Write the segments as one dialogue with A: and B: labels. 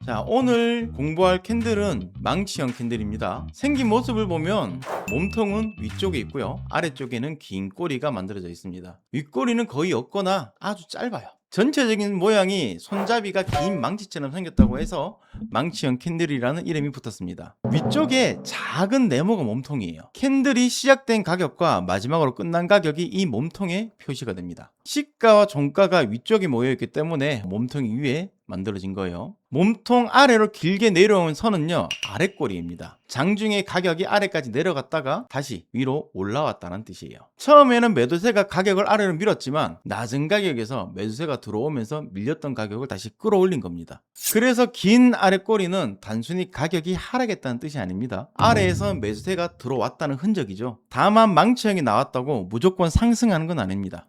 A: 자, 오늘 공부할 캔들은 망치형 캔들입니다. 생긴 모습을 보면 몸통은 위쪽에 있고요, 아래쪽에는 긴 꼬리가 만들어져 있습니다. 윗꼬리는 거의 없거나 아주 짧아요. 전체적인 모양이 손잡이가 긴 망치처럼 생겼다고 해서 망치형 캔들이라는 이름이 붙었습니다. 위쪽에 작은 네모가 몸통이에요. 캔들이 시작된 가격과 마지막으로 끝난 가격이 이 몸통에 표시가 됩니다. 시가와 종가가 위쪽에 모여있기 때문에 몸통이 위에 만들어진 거예요. 몸통 아래로 길게 내려온 선은요, 아랫꼬리입니다. 장중에 가격이 아래까지 내려갔다가 다시 위로 올라왔다는 뜻이에요. 처음에는 매도세가 가격을 아래로 밀었지만 낮은 가격에서 매수세가 들어오면서 밀렸던 가격을 다시 끌어올린 겁니다. 그래서 긴 아랫꼬리는 단순히 가격이 하락했다는 뜻이 아닙니다. 아래에서 매수세가 들어왔다는 흔적이죠. 다만 망치형이 나왔다고 무조건 상승하는 건 아닙니다.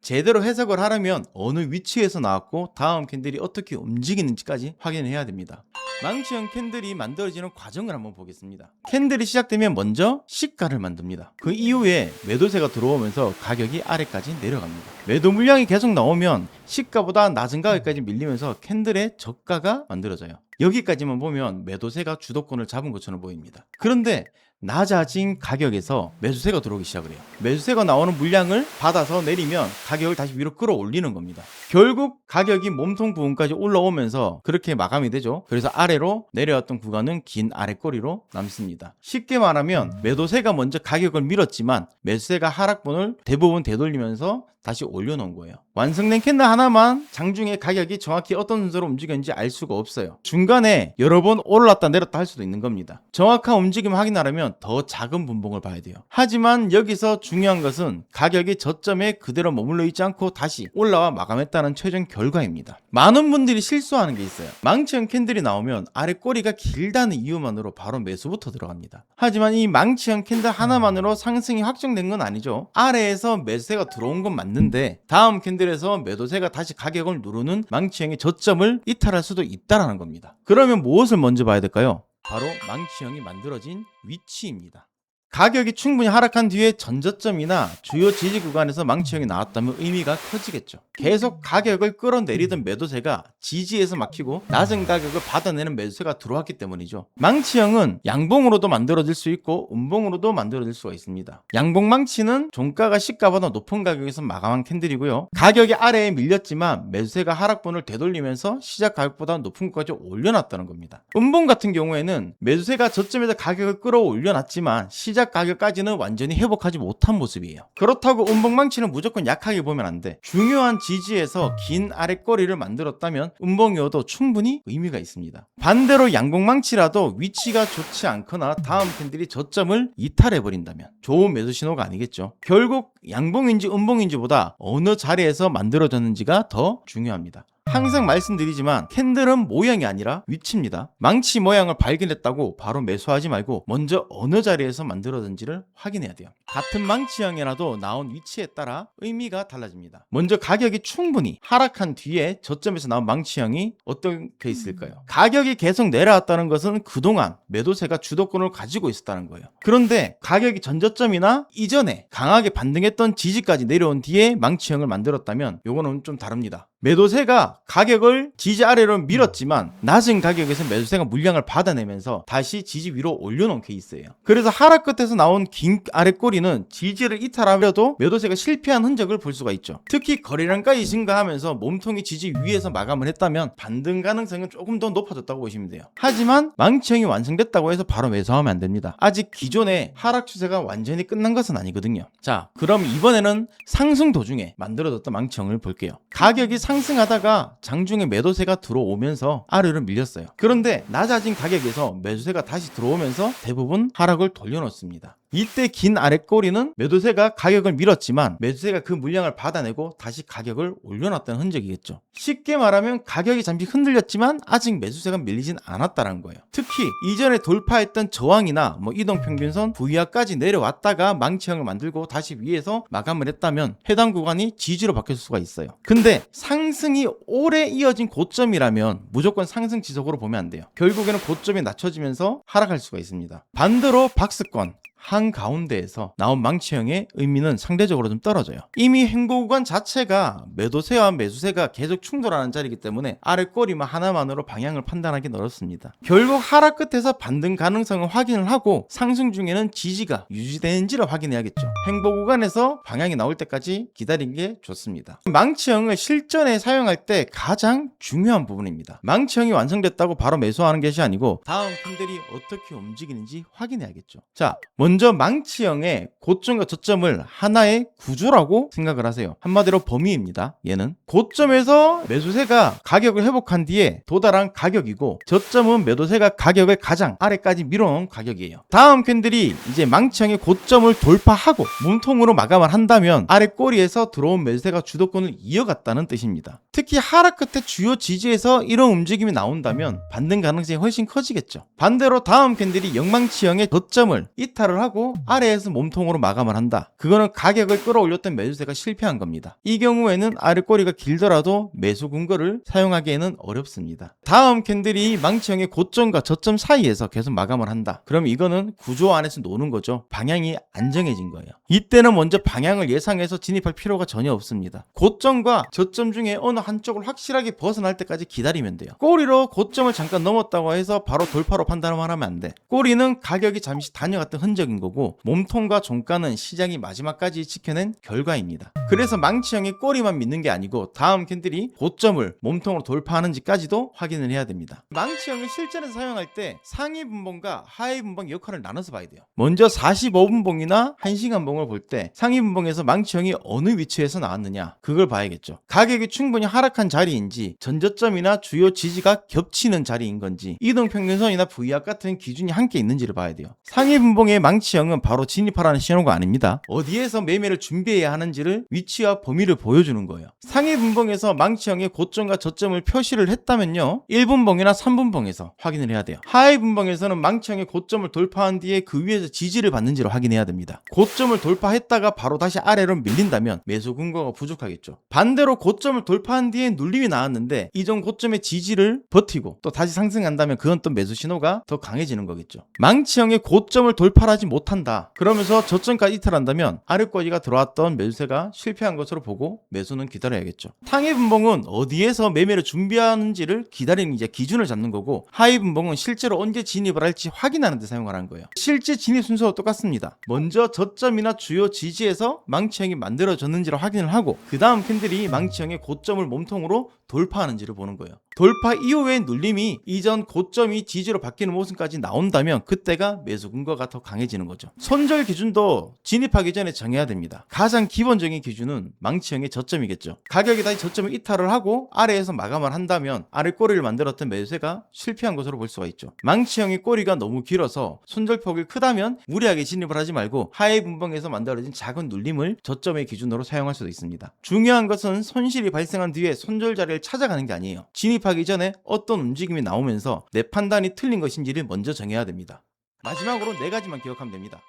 A: 제대로 해석을 하려면 어느 위치에서 나왔고 다음 캔들이 어떻게 움직이는지까지 확인해야 됩니다. 망치형 캔들이 만들어지는 과정을 한번 보겠습니다. 캔들이 시작되면 먼저 시가를 만듭니다. 그 이후에 매도세가 들어오면서 가격이 아래까지 내려갑니다. 매도 물량이 계속 나오면 시가보다 낮은 가격까지 밀리면서 캔들의 저가가 만들어져요. 여기까지만 보면 매도세가 주도권을 잡은 것처럼 보입니다. 그런데 낮아진 가격에서 매수세가 들어오기 시작을 해요. 매수세가 나오는 물량을 받아서 내리면 가격을 다시 위로 끌어올리는 겁니다. 결국 가격이 몸통 부분까지 올라오면서 그렇게 마감이 되죠. 그래서 아래로 내려왔던 구간은 긴 아랫꼬리로 남습니다. 쉽게 말하면 매도세가 먼저 가격을 밀었지만 매수세가 하락분을 대부분 되돌리면서 다시 올려놓은 거예요. 완성된 캔들 하나만 장중에 가격이 정확히 어떤 순서로 움직였는지 알 수가 없어요. 중간에 여러 번 올랐다 내렸다 할 수도 있는 겁니다. 정확한 움직임을 확인하려면 더 작은 분봉을 봐야 돼요. 하지만 여기서 중요한 것은 가격이 저점에 그대로 머물러 있지 않고 다시 올라와 마감했다는 최종 결과입니다. 많은 분들이 실수하는 게 있어요. 망치형 캔들이 나오면 아래 꼬리가 길다는 이유만으로 바로 매수부터 들어갑니다. 하지만 이 망치형 캔들 하나만으로 상승이 확정된 건 아니죠. 아래에서 매수세가 들어온 건 맞는데 다음 캔들에서 매도세가 다시 가격을 누르는 망치형의 저점을 이탈할 수도 있다라는 겁니다. 그러면 무엇을 먼저 봐야 될까요? 바로 망치형이 만들어진 위치입니다. 가격이 충분히 하락한 뒤에 전저점이나 주요 지지 구간에서 망치형이 나왔다면 의미가 커지겠죠. 계속 가격을 끌어내리던 매도세가 지지에서 막히고 낮은 가격을 받아내는 매수세가 들어왔기 때문이죠. 망치형은 양봉으로도 만들어질 수 있고 음봉으로도 만들어질 수가 있습니다. 양봉 망치는 종가가 시가보다 높은 가격에서 마감한 캔들이고요. 가격이 아래에 밀렸지만 매수세가 하락분을 되돌리면서 시작 가격보다 높은 것까지 올려놨다는 겁니다. 음봉 같은 경우에는 매수세가 저점에서 가격을 끌어올려놨지만 시작 가격까지는 완전히 회복하지 못한 모습이에요. 그렇다고 음봉망치는 무조건 약하게 보면 안 돼. 중요한 지지에서 긴 아랫꼬리를 만들었다면 음봉이어도 충분히 의미가 있습니다. 반대로 양봉망치라도 위치가 좋지 않거나 다음 캔들이 저점을 이탈해버린다면 좋은 매수 신호가 아니겠죠. 결국 양봉인지 음봉인지보다 어느 자리에서 만들어졌는지가 더 중요합니다. 항상 말씀드리지만 캔들은 모양이 아니라 위치입니다. 망치 모양을 발견했다고 바로 매수하지 말고 먼저 어느 자리에서 만들어졌는지를 확인해야 돼요. 같은 망치형이라도 나온 위치에 따라 의미가 달라집니다. 먼저 가격이 충분히 하락한 뒤에 저점에서 나온 망치형이 어떻게 있을까요? 가격이 계속 내려왔다는 것은 그동안 매도세가 주도권을 가지고 있었다는 거예요. 그런데 가격이 전저점이나 이전에 강하게 반등했던 지지까지 내려온 뒤에 망치형을 만들었다면 요거는 좀 다릅니다. 매도세가 가격을 지지 아래로 밀었지만 낮은 가격에서 매수세가 물량을 받아내면서 다시 지지 위로 올려놓은 케이스예요. 그래서 하락 끝에서 나온 긴 아랫꼬리는 지지를 이탈하려도 매도세가 실패한 흔적을 볼 수가 있죠. 특히 거래량까지 증가하면서 몸통이 지지 위에서 마감을 했다면 반등 가능성은 조금 더 높아졌다고 보시면 돼요. 하지만 망치형이 완성됐다고 해서 바로 매수하면 안 됩니다. 아직 기존의 하락 추세가 완전히 끝난 것은 아니거든요. 자, 그럼 이번에는 상승 도중에 만들어졌던 망치형을 볼게요. 가격이 상승하다가 장중에 매도세가 들어오면서 아래로 밀렸어요. 그런데 낮아진 가격에서 매수세가 다시 들어오면서 대부분 하락을 돌려놓습니다. 이때 긴 아랫꼬리는 매도세가 가격을 밀었지만 매수세가 그 물량을 받아내고 다시 가격을 올려놨다는 흔적이겠죠. 쉽게 말하면 가격이 잠시 흔들렸지만 아직 매수세가 밀리진 않았다는 거예요. 특히 이전에 돌파했던 저항이나 이동평균선 부위하까지 내려왔다가 망치형을 만들고 다시 위에서 마감을 했다면 해당 구간이 지지로 바뀔 수가 있어요. 근데 상승이 오래 이어진 고점이라면 무조건 상승 지속으로 보면 안 돼요. 결국에는 고점이 낮춰지면서 하락할 수가 있습니다. 반대로 박스권, 한가운데에서 나온 망치형의 의미는 상대적으로 좀 떨어져요. 이미 행보구간 자체가 매도세와 매수세가 계속 충돌하는 자리이기 때문에 아래 꼬리만 하나만으로 방향을 판단하기는 어렵습니다. 결국 하락 끝에서 반등 가능성을 확인을 하고 상승 중에는 지지가 유지되는지를 확인해야겠죠. 행보구간에서 방향이 나올 때까지 기다리는 게 좋습니다. 망치형을 실전에 사용할 때 가장 중요한 부분입니다. 망치형이 완성됐다고 바로 매수하는 것이 아니고 다음 캔들이 어떻게 움직이는지 확인해야겠죠. 자, 먼저 망치형의 고점과 저점을 하나의 구조라고 생각을 하세요. 한마디로 범위입니다. 얘는 고점에서 매수세가 가격을 회복한 뒤에 도달한 가격이고, 저점은 매도세가 가격을 가장 아래까지 밀어놓은 가격이에요. 다음 캔들이 이제 망치형의 고점을 돌파하고 몸통으로 마감을 한다면 아래 꼬리에서 들어온 매수세가 주도권을 이어갔다는 뜻입니다. 특히 하락 끝에 주요 지지에서 이런 움직임이 나온다면 반등 가능성이 훨씬 커지겠죠. 반대로 다음 캔들이 영망치형의 저점을 이탈을 하고 아래에서 몸통으로 마감을 한다. 그거는 가격을 끌어올렸던 매수세가 실패한 겁니다. 이 경우에는 아래 꼬리가 길더라도 매수 근거를 사용하기에는 어렵습니다. 다음 캔들이 망치형의 고점과 저점 사이에서 계속 마감을 한다. 그럼 이거는 구조 안에서 노는 거죠. 방향이 안정해진 거예요. 이때는 먼저 방향을 예상해서 진입할 필요가 전혀 없습니다. 고점과 저점 중에 어느 한쪽을 확실하게 벗어날 때까지 기다리면 돼요. 꼬리로 고점을 잠깐 넘었다고 해서 바로 돌파로 판단을 하면 안 돼. 꼬리는 가격이 잠시 다녀갔던 흔적인 거고, 몸통과 종가는 시장이 마지막까지 지켜낸 결과입니다. 그래서 망치형의 꼬리만 믿는 게 아니고 다음 캔들이 고점을 몸통으로 돌파하는지까지도 확인을 해야 됩니다. 망치형을 실전에서 사용할 때 상위 분봉과 하위 분봉 역할을 나눠서 봐야 돼요. 먼저 45분봉이나 1시간 봉을 볼 때 상위 분봉에서 망치형이 어느 위치에서 나왔느냐, 그걸 봐야겠죠. 가격이 충분히 하락한 자리인지, 전저점이나 주요 지지가 겹치는 자리인 건지, 이동평균선이나 V압 같은 기준이 함께 있는지를 봐야 돼요. 상위 분봉의 망치형은 바로 진입하라는 신호가 아닙니다. 어디에서 매매를 준비해야 하는지를 위치와 범위를 보여주는 거예요. 상위 분봉에서 망치형의 고점과 저점을 표시를 했다면요, 1분봉이나 3분봉에서 확인을 해야 돼요. 하위 분봉에서는 망치형의 고점을 돌파한 뒤에 그 위에서 지지를 받는지를 확인해야 됩니다. 고점을 돌파했다가 바로 다시 아래로 밀린다면 매수 근거가 부족하겠죠. 반대로 고점을 돌파한 뒤에 눌림이 나왔는데 이전 고점의 지지를 버티고 또 다시 상승한다면 그건 또 매수 신호가 더 강해지는 거겠죠. 망치형의 고점을 돌파하지 못한다, 그러면서 저점까지 이탈한다면 아래 꼬리가 들어왔던 매수세가 실패한 것으로 보고 매수는 기다려야겠죠. 상위 분봉은 어디에서 매매를 준비하는지를 기다리는 이제 기준을 잡는 거고, 하위 분봉은 실제로 언제 진입을 할지 확인하는 데 사용하라는 거예요. 실제 진입 순서도 똑같습니다. 먼저 저점이나 주요 지지에서 망치형이 만들어졌는지를 확인을 하고, 그 다음 캔들이 망치형의 고점을 몸통으로 돌파하는지를 보는 거예요. 돌파 이후에 눌림이 이전 고점이 지지로 바뀌는 모습까지 나온다면 그때가 매수 근거가 더 강해지는 거죠. 손절 기준도 진입하기 전에 정해야 됩니다. 가장 기본적인 기준은 망치형의 저점이겠죠. 가격이 다시 저점을 이탈을 하고 아래에서 마감을 한다면 아래 꼬리를 만들었던 매수세가 실패한 것으로 볼 수가 있죠. 망치형의 꼬리가 너무 길어서 손절폭이 크다면 무리하게 진입을 하지 말고 하위 분봉에서 만들어진 작은 눌림을 저점의 기준으로 사용할 수도 있습니다. 중요한 것은 손실이 발생한 뒤에 손절 자리를 찾아가는 게 아니에요. 진입하기 전에 어떤 움직임이 나오면서 내 판단이 틀린 것인지를 먼저 정해야 됩니다. 마지막으로 4가지만 기억하면 됩니다.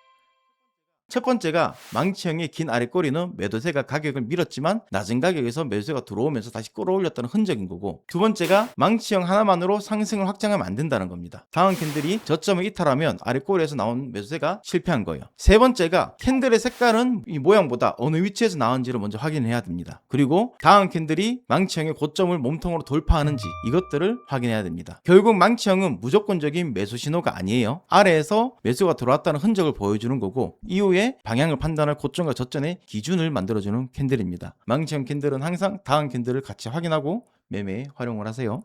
A: 첫 번째가 망치형의 긴 아래 꼬리는 매도세가 가격을 밀었지만 낮은 가격에서 매수세가 들어오면서 다시 끌어올렸다는 흔적인 거고, 두 번째가 망치형 하나만으로 상승을 확장하면 안 된다는 겁니다. 다음 캔들이 저점을 이탈하면 아래 꼬리에서 나온 매수세가 실패한 거예요. 세 번째가 캔들의 색깔은 이 모양보다 어느 위치에서 나온지를 먼저 확인해야 됩니다. 그리고 다음 캔들이 망치형의 고점을 몸통으로 돌파하는지 이것들을 확인해야 됩니다. 결국 망치형은 무조건적인 매수 신호가 아니에요. 아래에서 매수가 들어왔다는 흔적을 보여주는 거고, 이후에 방향을 판단할 고점과 저점의 기준을 만들어주는 캔들입니다. 망치형 캔들은 항상 다음 캔들을 같이 확인하고 매매에 활용을 하세요.